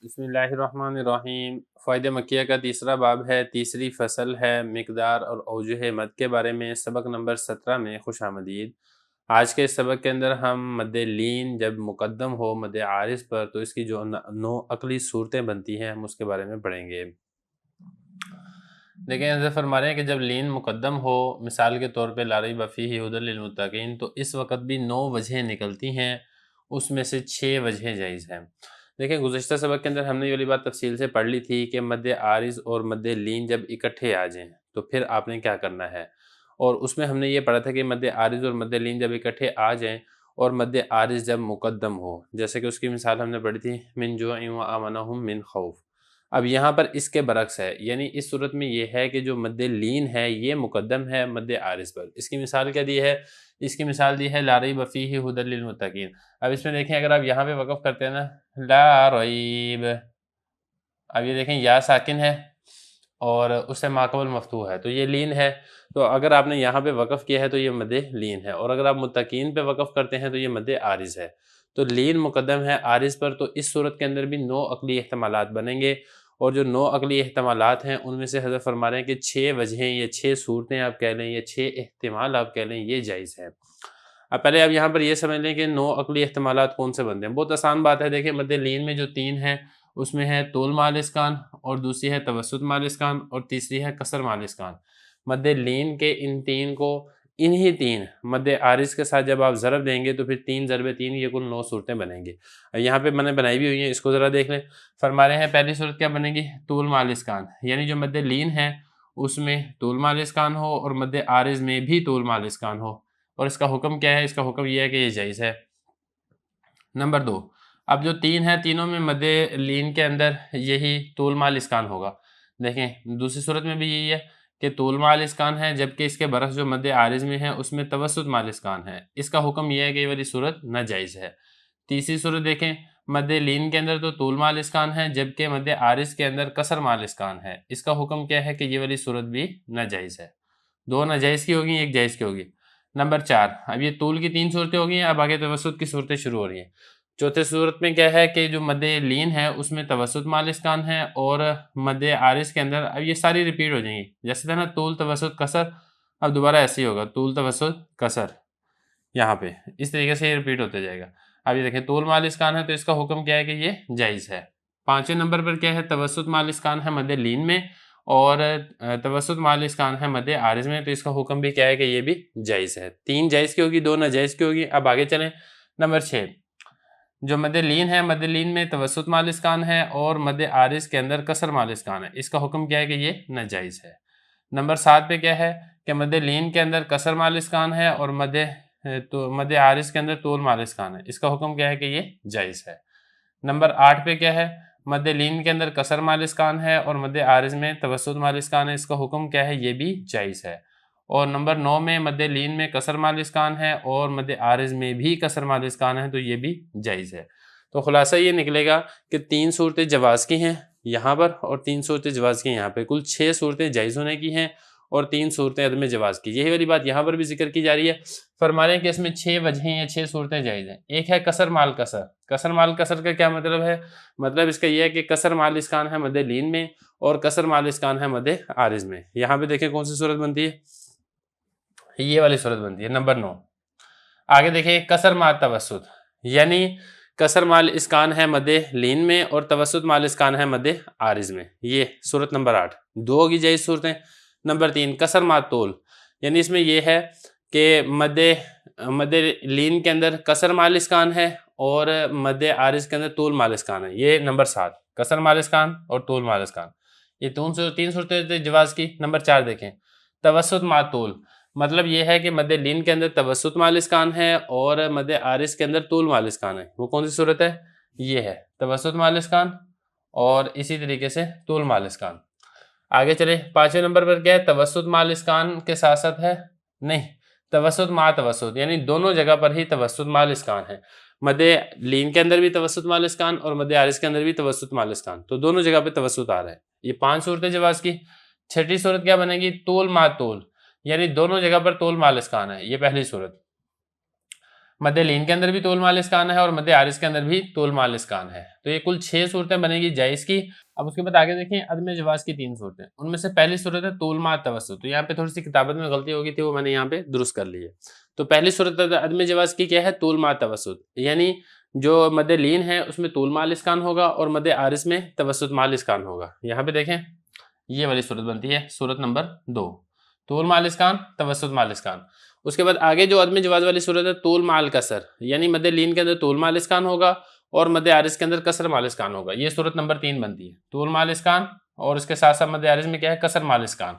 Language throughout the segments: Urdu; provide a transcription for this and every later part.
بسم اللہ الرحمن الرحیم۔ فوائد مکیہ کا تیسرا باب ہے، تیسری فصل ہے، مقدار اور اوجہ مد کے بارے میں۔ سبق نمبر 17 میں خوش آمدید۔ آج کے سبق کے اندر ہم مد لین جب مقدم ہو مد عارض پر تو اس کی جو نو عقلی صورتیں بنتی ہیں ہم اس کے بارے میں پڑھیں گے۔ دیکھیں حضرت فرما رہے ہیں کہ جب لین مقدم ہو، مثال کے طور پہ لا ریب فیہ ھدی للمتقین، تو اس وقت بھی 9 وجہیں نکلتی ہیں، اس میں سے 6 وجہیں جائز ہیں۔ دیکھیں گزشتہ سبق کے اندر ہم نے یہ والی بات تفصیل سے پڑھ لی تھی کہ مد عارض اور مد لین جب اکٹھے آ جائیں تو پھر آپ نے کیا کرنا ہے، اور اس میں ہم نے یہ پڑھا تھا کہ مد عارض اور مد لین جب اکٹھے آ جائیں اور مد عارض جب مقدم ہو، جیسے کہ اس کی مثال ہم نے پڑھی تھی من جوع و آمنہم من خوف۔ اب یہاں پر اس کے برعکس ہے، یعنی اس صورت میں یہ ہے کہ جو مد لین ہے یہ مقدم ہے مد عارض پر۔ اس کی مثال کیا دی ہے؟ اس کی مثال دی ہے لا ریب فیہ ھدی للمتقین۔ اب اس میں دیکھیں اگر آپ یہاں پہ وقف کرتے ہیں نا، لا ریب، اب یہ دیکھیں یا ساکن ہے اور اس سے ماقبل مفتوح ہے تو یہ لین ہے، تو اگر آپ نے یہاں پہ وقف کیا ہے تو یہ مد لین ہے، اور اگر آپ متقین پہ وقف کرتے ہیں تو یہ مد عارض ہے۔ تو لین مقدم ہے عارض پر، تو اس صورت کے اندر بھی 9 عقلی احتمالات بنیں گے، اور جو 9 عقلی احتمالات ہیں ان میں سے حضرت فرما رہے ہیں کہ 6 وجہیں یا 6 صورتیں آپ کہہ لیں یا 6 احتمال آپ کہہ لیں یہ جائز ہے۔ اب پہلے آپ یہاں پر یہ سمجھ لیں کہ 9 عقلی احتمالات کون سے بنتے ہیں۔ بہت آسان بات ہے، دیکھیں مد لین میں جو 3 ہیں اس میں ہے طول مال اسکان، اور دوسری ہے توسط مال اسکان، اور تیسری ہے قصر مال اسکان۔ مد لین کے ان 3 کو انہی 3 مد عارض کے ساتھ جب آپ ضرب دیں گے تو پھر 3 ضرب 3 یہ کل 9 صورتیں بنیں گی۔ یہاں پہ میں نے بنائی بھی ہوئی ہیں، اس کو ذرا دیکھ لیں۔ فرما رہے ہیں پہلی صورت کیا بنے گی؟ طول مال اسکان، یعنی جو مد لین ہے اس میں طول مال اسکان ہو اور مد عارض میں بھی طول مال اسکان ہو، اور اس کا حکم کیا ہے؟ اس کا حکم یہ ہے کہ یہ جائز ہے۔ نمبر 2، اب جو 3 ہیں تینوں میں مد لین کے اندر یہی طول مال اسکان ہوگا۔ دیکھیں دوسری صورت میں بھی یہی ہے کہ طول مال اسکان ہے، جبکہ اس کے برعکس جو مد عارض میں ہے اس میں توسط مال اسکان ہے، اس کا حکم یہ ہے کہ یہ والی صورت ناجائز ہے۔ تیسری صورت دیکھیں، مد لین کے اندر تو طول مال اسکان ہے، جبکہ مد عارض کے اندر قصر مال اسکان ہے، اس کا حکم کیا ہے کہ یہ والی صورت بھی ناجائز ہے۔ 2 ناجائز کی ہوگی، 1 جائز کی ہوگی۔ نمبر 4، اب یہ طول کی 3 صورتیں ہو گئی ہیں، اب آگے توسط کی صورتیں شروع ہو رہی ہیں۔ چوتھے صورت میں کیا ہے کہ جو مد لین ہے اس میں توسط مال اسکان ہے، اور مد عارض کے اندر اب یہ ساری ریپیٹ ہو جائیں گی، جیسے تھا نا طول توسط قصر، اب دوبارہ ایسے ہی ہوگا طول توسط قصر، یہاں پہ اس طریقے سے یہ ریپیٹ ہوتے جائے گا۔ اب یہ دیکھیں طول مال اسکان ہے تو اس کا حکم کیا ہے کہ یہ جائز ہے۔ 5ویں نمبر پر کیا ہے؟ توسط مال اسکان ہے مد لین میں، اور توسط مال اسکان ہے مد عارض میں، تو اس کا حکم بھی کیا ہے کہ یہ بھی جائز ہے۔ 3 جائز کی ہوگی، 2 ناجائز کی ہوگی۔ اب آگے چلیں۔ نمبر 6، جو مد لین ہے مد لین میں توسط مال اسکان ہے اور مد عارض کے اندر قصر مال اسکان ہے، اس کا حکم کیا ہے کہ یہ ناجائز ہے۔ نمبر 7 پہ کیا ہے کہ مد لین کے اندر قصر مال اسکان ہے اور مد عارض کے اندر طول مال اسکان ہے، اس کا حکم کیا ہے کہ یہ جائز ہے۔ نمبر 8 پہ کیا ہے؟ مد لین کے اندر قصر مال اسکان ہے اور مد عارض میں توسط مال اسکان ہے، اس کا حکم کیا ہے؟ یہ بھی جائز ہے۔ اور نمبر 9 میں مد لین میں قصر مال اسکان ہے اور مد عارض میں بھی قصر مال اسکان ہے، تو یہ بھی جائز ہے۔ تو خلاصہ یہ نکلے گا کہ 3 صورتیں جواز کی ہیں یہاں پر، اور 3 صورتیں جواز کی ہیں یہاں پہ، کل 6 صورتیں جائز ہونے کی ہیں اور 3 صورتیں عدم جواز کی۔ یہی والی بات یہاں پر بھی ذکر کی جا رہی ہے۔ فرما رہے ہیں کہ اس میں 6 وجہیں یا 6 صورتیں جائز ہیں۔ ایک ہے قصر مال قصر۔ قصر مال قصر کا کیا مطلب ہے؟ مطلب اس کا یہ ہے کہ قصر مال اسکان ہے مد لین میں اور قصر مال اسکان ہے مد عارض میں۔ یہاں پہ دیکھیں کون سی صورت بنتی ہے؟ یہ والی صورت بنتی ہے، نمبر 9۔ آگے دیکھیں قصر مال توسط، یعنی قصر مال اسکان ہے مد لین میں اور توسط مال اسکان ہے مد عارض میں، یہ صورت نمبر 8۔ 2 ہوگی جائز صورتیں۔ نمبر 3 قصر مال طول، یعنی اس میں یہ ہے کہ مد لین کے اندر قصر مال اسکان ہے اور مد عارض کے اندر طول مال اسکان ہے، یہ نمبر 7۔ قصر مال اسکان اور طول مال اسکان، یہ 3 صورتیں جواز کی۔ نمبر 4 دیکھیں توسط مال طول، مطلب یہ ہے کہ مد لین کے اندر توسط مال اسکان ہے اور مد عارض کے اندر طول مال اسکان ہے، وہ کون سی صورت ہے؟ یہ ہے توسط مال اسکان اور اسی طریقے سے طول مال اسکان۔ آگے چلے 5ویں نمبر پر کیا ہے؟ توسط مال اسکان کے ساتھ ساتھ ہے نہیں توسط مال توسط، یعنی دونوں جگہ پر ہی توسط مال اسکان ہے، مد لین کے اندر بھی توسط مال اسکان اور مد عارض کے اندر بھی توسط مال اسکان، تو دونوں جگہ پہ توسط آ رہا ہے۔ یہ 5 صورتیں جواز کی۔ 6ٹھی صورت کیا بنے گی؟ طول مال طول، یعنی دونوں جگہ پر طول مال اسکان ہے، یہ پہلی صورت۔ مد لین کے اندر بھی طول مال اسکان ہے اور مد عارض کے اندر بھی طول مال اسکان ہے. تو یہ کل 6 صورتیں بنے گی جائز کی. اب اس کے بعد آگے دیکھیں عدم جواز کی 3 صورتیں. ان میں سے پہلی صورت ہے طول مع توسط. تو یہاں پہ تھوڑی سی کتابت میں غلطی ہوگی تھی، وہ میں نے یہاں پہ درست کر لی ہے. تو پہلی صورت عدم جواز کی کیا ہے؟ طول مع توسط، یعنی جو مد لین ہے اس میں طول مال اسکان ہوگا اور مد عارض میں توسط مال اسکان ہوگا. یہاں پہ دیکھیں یہ والی صورت بنتی ہے صورت نمبر 2، طول مال اسکان توسط مال اسکان. اس کے بعد آگے جو عدم جواز والی صورت ہے طول مال کسر، یعنی مد لین کے اندر طول مال اسکان ہوگا اور مد عارض کے اندر کسر مال اسکان ہوگا. یہ صورت نمبر 3 بنتی ہے، طول مال اسکان اور اس کے ساتھ ساتھ مد عارض میں کیا ہے؟ کسر مال اسکان.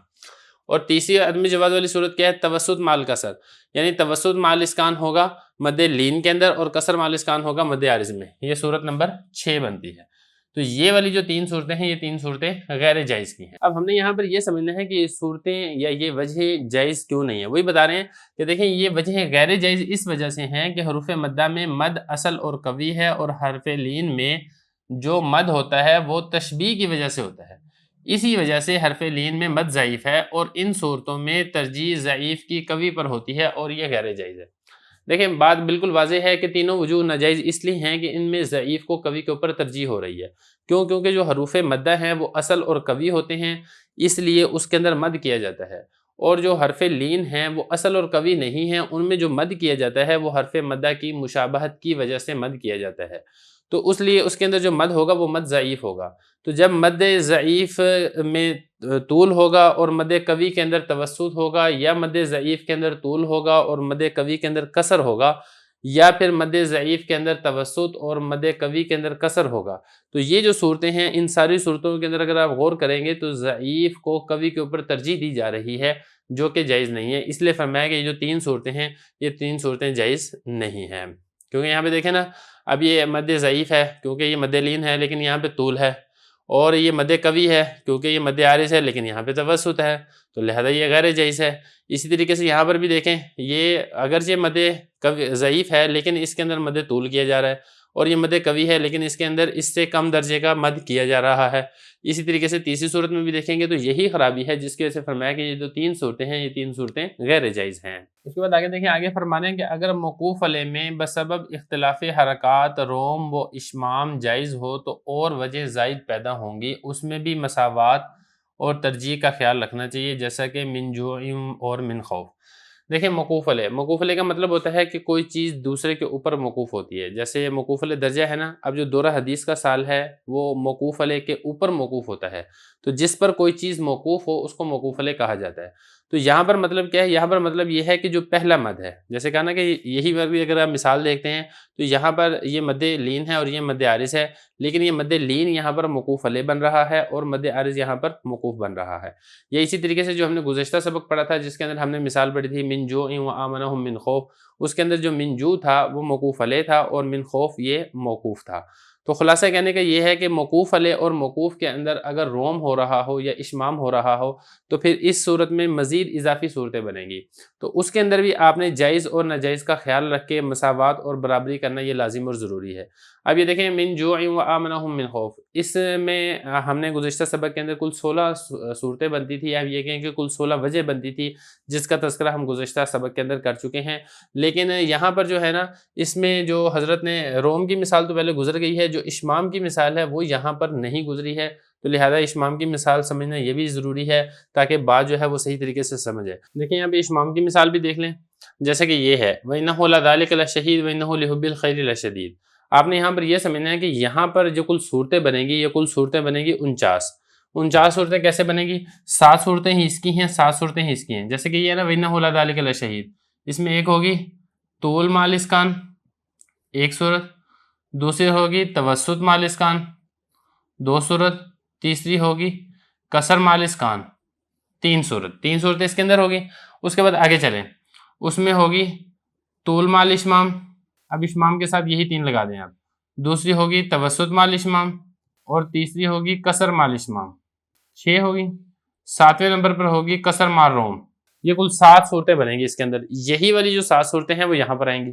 اور تیسری عدم جواز والی صورت کیا ہے؟ توسط مال کسر، یعنی توسط مال اسکان ہوگا مد لین کے اندر اور کسر مال اسکان ہوگا مد عارض میں. یہ صورت نمبر 6 بنتی ہے. تو یہ والی جو 3 صورتیں ہیں، یہ 3 صورتیں غیر جائز کی ہیں. اب ہم نے یہاں پر یہ سمجھنا ہے کہ یہ صورتیں یا یہ وجہ جائز کیوں نہیں ہے. وہی بتا رہے ہیں کہ دیکھیں یہ وجہ غیر جائز اس وجہ سے ہیں کہ حروف مدہ میں مد اصل اور قوی ہے، اور حرف لین میں جو مد ہوتا ہے وہ تشبیہ کی وجہ سے ہوتا ہے. اسی وجہ سے حرف لین میں مد ضعیف ہے، اور ان صورتوں میں ترجیح ضعیف کی قوی پر ہوتی ہے، اور یہ غیر جائز ہے. دیکھیں بات بالکل واضح ہے کہ تینوں وجوہ ناجائز اس لیے ہیں کہ ان میں ضعیف کو قوی کے اوپر ترجیح ہو رہی ہے. کیوں؟ کیونکہ جو حروف مدہ ہیں وہ اصل اور قوی ہوتے ہیں، اس لیے اس کے اندر مد کیا جاتا ہے. اور جو حرف لین ہیں وہ اصل اور قوی نہیں ہیں، ان میں جو مد کیا جاتا ہے وہ حرف مدہ کی مشابہت کی وجہ سے مد کیا جاتا ہے. تو اس لیے اس کے اندر جو مد ہوگا وہ مد ضعیف ہوگا. تو جب مد ضعیف میں طول ہوگا اور مد قوی کے اندر توسط ہوگا، یا مد ضعیف کے اندر طول ہوگا اور مد قوی کے اندر کسر ہوگا، یا پھر مد ضعیف کے اندر توسط اور مد قوی کے اندر کسر ہوگا، تو یہ جو صورتیں ہیں ان ساری صورتوں کے اندر اگر آپ غور کریں گے تو ضعیف کو قوی کے اوپر ترجیح دی جا رہی ہے، جو کہ جائز نہیں ہے. اس لیے فرمایا کہ یہ جو 3 صورتیں ہیں یہ 3 صورتیں جائز نہیں ہیں. کیونکہ یہاں پہ دیکھیں نا، اب یہ مد ضعیف ہے کیونکہ یہ مد لین ہے لیکن یہاں پہ طول ہے، اور یہ مد قوی ہے کیونکہ یہ مد عارض ہے لیکن یہاں پہ توسط ہے، تو لہذا یہ غیر جائز ہے. اسی طریقے سے یہاں پر بھی دیکھیں، یہ اگرچہ مد ضعیف ہے لیکن اس کے اندر مد طول کیا جا رہا ہے، اور یہ مد قوی ہے لیکن اس کے اندر اس سے کم درجے کا مد کیا جا رہا ہے. اسی طریقے سے تیسری صورت میں بھی دیکھیں گے تو یہی خرابی ہے، جس کی وجہ سے فرمایا کہ یہ جو 3 صورتیں ہیں یہ 3 صورتیں غیر جائز ہیں. اس کے بعد آگے دیکھیں، آگے فرمانے ہیں کہ اگر موقوف علیہ میں بسبب اختلاف حرکات روم و اشمام جائز ہو تو اور وجہ زائد پیدا ہوں گی، اس میں بھی مساوات اور ترجیح کا خیال رکھنا چاہیے، جیسا کہ من جوع اور من خوف. دیکھیں موقوف علیہ کا مطلب ہوتا ہے کہ کوئی چیز دوسرے کے اوپر موقوف ہوتی ہے. جیسے موقوف علیہ درجہ ہے نا، اب جو دورہ حدیث کا سال ہے وہ موقوف علیہ کے اوپر موقوف ہوتا ہے. تو جس پر کوئی چیز موقوف ہو اس کو موقوف علیہ کہا جاتا ہے. تو یہاں پر مطلب کیا ہے؟ یہاں پر مطلب یہ ہے کہ جو پہلا مد ہے، جیسے کہا نا کہ یہی پر بھی اگر آپ مثال دیکھتے ہیں تو یہاں پر یہ مد لین ہے اور یہ مد عارض ہے، لیکن یہ مد لین یہاں پر موقوف علیہ بن رہا ہے اور مد عارض یہاں پر موقوف بن رہا ہے. یا اسی طریقے سے جو ہم نے گزشتہ سبق پڑھا تھا جس کے اندر ہم نے مثال پڑھی تھی من جوع و آمنہم من خوف، اس کے اندر جو من جوع تھا وہ موقوف علیہ تھا اور من خوف یہ موقوف تھا. تو خلاصہ کہنے کا یہ ہے کہ موقوف علیہ اور موقوف کے اندر اگر روم ہو رہا ہو یا اشمام ہو رہا ہو تو پھر اس صورت میں مزید اضافی صورتیں بنیں گی. تو اس کے اندر بھی آپ نے جائز اور ناجائز کا خیال رکھ کے مساوات اور برابری کرنا یہ لازم اور ضروری ہے. اب یہ دیکھیں من جوع و آمنہم من خوف، اس میں ہم نے گزشتہ سبق کے اندر کل 16 صورتیں بنتی تھی، آپ یہ کہیں کہ کل 16 وجہ بنتی تھی، جس کا تذکرہ ہم گزشتہ سبق کے اندر کر چکے ہیں. لیکن یہاں پر جو ہے نا، اس میں جو حضرت نے روم کی مثال تو پہلے گزر گئی ہے، جو اشمام کی مثال ہے وہ یہاں پر نہیں گزری ہے. تو لہذا اشمام کی مثال سمجھنا یہ بھی ضروری ہے تاکہ بات جو ہے وہ صحیح طریقے سے سمجھے. دیکھیں یہاں پہ اشمام کی مثال بھی دیکھ لیں، جیسے کہ یہ ہے وَإِنَّهُ لَذَلِكَ لَشَهِيدٌ وَإِنَّهُ لِحُبِّ الْخَيْرِ لَشَدِيدٌ. آپ نے یہاں پر یہ سمجھنا ہے کہ یہاں پر جو کل صورتیں بنیں گی یہ کل صورتیں بنیں گی 49 صورتیں. کیسے بنیں گی؟ 7 صورتیں ہی اس کی ہیں، 7 صورتیں ہی اس کی ہیں. جیسے کہ یہ ہے نا وَإِنَّهُ لَذَلِكَ لَشَهِيدٌ، اس میں ایک ہوگی طول مال اسکان ایک صورت، دوسری ہوگی توسط مال اسکان 2 صورت، تیسری ہوگی کسر مال اسکان 3 صورت. 3 صورتیں اس کے اندر ہوگی. اس کے بعد آگے چلیں، اس میں ہوگی طول مال اشمام، اب اشمام کے ساتھ یہی 3 لگا دیں آپ. دوسری ہوگی توسط مال اشمام اور تیسری ہوگی کسر مال اشمام 6 ہوگی. 7ویں نمبر پر ہوگی کسر مال روم. یہ کل 7 صورتیں بنیں گی اس کے اندر. یہی والی جو 7 صورتیں ہیں وہ یہاں پر آئیں گی.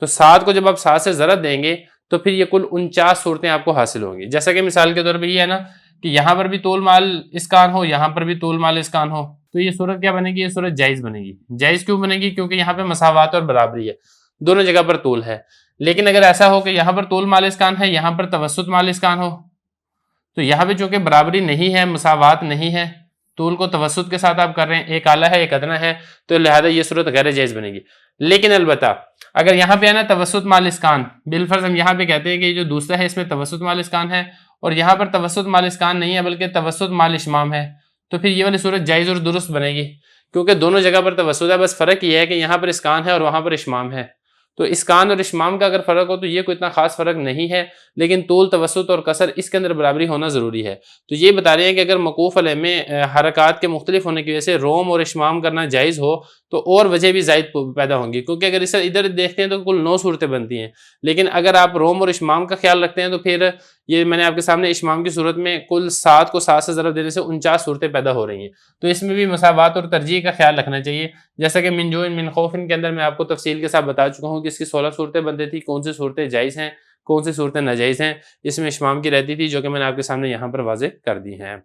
تو 7 کو جب آپ 7 سے ضرب دیں گے تو پھر یہ کل 49 صورتیں آپ کو حاصل ہوں گی. جیسا کہ مثال کے طور پہ یہ ہے نا کہ یہاں پر بھی طول مال اسکان ہو، یہاں پر بھی طول مال اسکان ہو، تو یہ صورت کیا بنے گی؟ یہ صورت جائز بنے گی. جائز کیوں بنے گی؟ کیونکہ یہاں پہ مساوات اور برابری ہے. دونوں جگہ پر طول ہے. لیکن اگر ایسا ہو کہ یہاں پر طول مال اسکان ہے، یہاں پر توسط مال اسکان ہو، تو یہاں پہ چونکہ برابری نہیں ہے، مساوات نہیں ہے، طول کو توسط کے ساتھ آپ کر رہے ہیں، ایک اعلیٰ ہے ایک ادنا ہے، تو لہذا یہ صورت غیر جائز بنے گی. لیکن البتہ اگر یہاں پہ ہے نا توسط مال اسکان، بالفرض ہم یہاں پہ کہتے ہیں کہ جو دوسرا ہے اس میں توسط مال اسکان ہے اور یہاں پر توسط مال اسکان نہیں ہے بلکہ توسط مال اشمام ہے، تو پھر یہ والی صورت جائز اور درست بنے گی، کیونکہ دونوں جگہ پر توسط ہے، بس فرق یہ ہے کہ یہاں پر اسکان ہے اور وہاں پر اشمام ہے. تو اسکان اور اشمام کا اگر فرق ہو تو یہ کوئی اتنا خاص فرق نہیں ہے، لیکن طول، توسط اور کسر اس کے اندر برابری ہونا ضروری ہے. تو یہ بتا رہے ہیں کہ اگر موقوف علیہ میں حرکات کے مختلف ہونے کی وجہ سے روم اور اشمام کرنا جائز ہو تو اور وجہ بھی زائد پیدا ہوں گی، کیونکہ اگر اسے ادھر دیکھتے ہیں تو کل 9 صورتیں بنتی ہیں، لیکن اگر آپ روم اور اشمام کا خیال رکھتے ہیں تو پھر یہ میں نے آپ کے سامنے اشمام کی صورت میں کل 7 کو 7 سے ضرب دینے سے 49 صورتیں پیدا ہو رہی ہیں. تو اس میں بھی مساوات اور ترجیح کا خیال رکھنا چاہیے، جیسا کہ من جوء من خوف کے اندر میں آپ کو تفصیل کے ساتھ بتا چکا ہوں کہ اس کی 16 صورتیں بنتی تھی، کون سی صورتیں جائز ہیں کون سی صورتیں ناجائز ہیں. اس میں اشمام کی رہتی تھی جو کہ میں نے آپ کے سامنے یہاں پر واضح کر دی ہیں.